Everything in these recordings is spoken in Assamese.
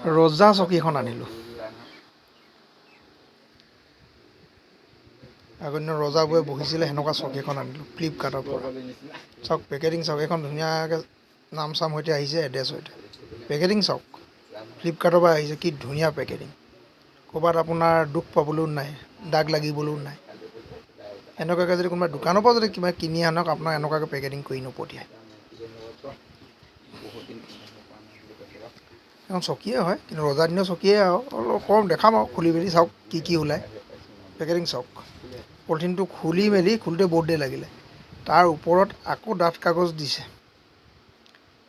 ৰজা চকী এখন আনিলোঁ। আগৰ দিনৰ ৰজাবোৰে বহিছিলে সেনেকুৱা চকী এখন আনিলোঁ ফ্লিপকাৰ্টৰ পৰা। চাওক পেকেটিং চাওক, এইখন ধুনীয়াকৈ নাম চাম সৈতে আহিছে, এড্ৰেছ সৈতে। পেকেটিং চাওক, ফ্লিপকাৰ্টৰ পৰা আহিছে, কি ধুনীয়া পেকেটিং। ক'ৰবাত আপোনাৰ দুখ পাবলৈও নাই, দাগ লাগিবলৈও নাই। এনেকুৱাকৈ যদি কোনোবা দোকানৰ পৰা যদি কিবা কিনি আনক, আপোনাক এনেকুৱাকৈ পেকেটিং কৰি নপঠিয়ায়। এখন চকীয়ে হয়, কিন্তু ৰজা দিনৰ চকীয়ে আৰু অলপ কম দেখাম আৰু খুলি মেলি চাওক কি ওলায়। পেকেটিং চাওক, পলিথিনটো খুলি মেলি খোলোতে বহুত দেৰি লাগিলে। তাৰ ওপৰত আকৌ ডাঠ কাগজ দিছে।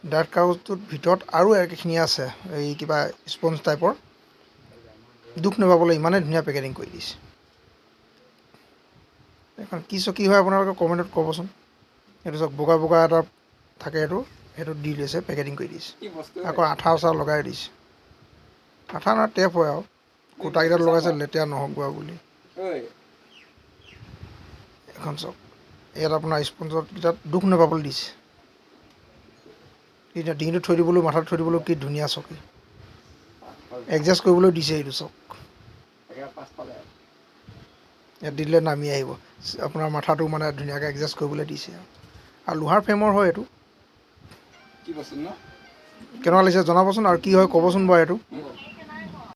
ডাঠ কাগজটোৰ ভিতৰত আৰু একেখিনি আছে, এই কিবা স্পঞ্জ টাইপৰ। দুখ নাপাবলৈ ইমানেই ধুনীয়া পেকেটিং কৰি দিছে। এখন কি চকী হয় আপোনালোকে কমেণ্টত ক'বচোন। এইটো চাওক, বগা বগা এটা থাকে, সেইটো দি লৈছে, পেকেটিং কৰি দিছে। আকৌ আঠা চাঠা লগাই দিছে। আঠা নহয়, টেপ হয় আৰু খুঁটাকেইটাত লগাইছে লেতেৰা নহওক বুলি। এখন চাওক, ইয়াত আপোনাৰ স্পঞ্জৰ কেইটাত দুখ নাপাবলৈ দিছে। এতিয়া ডিঙিটো থৈ দিবলৈ, মাথাত থৈ দিবলৈ কি ধুনীয়া চকী। এডজাষ্ট কৰিবলৈ দিছে, এইটো চাওক। ইয়াত দি দিলে নামি আহিব, আপোনাৰ মাথাটো মানে ধুনীয়াকৈ এডজাষ্ট কৰিবলৈ দিছে। আৰু লোহাৰ ফ্ৰেমৰ হয় এইটো। কেনেকুৱা লাগিছে জনাবচোন, আৰু কি হয় ক'বচোন বাৰু এইটো।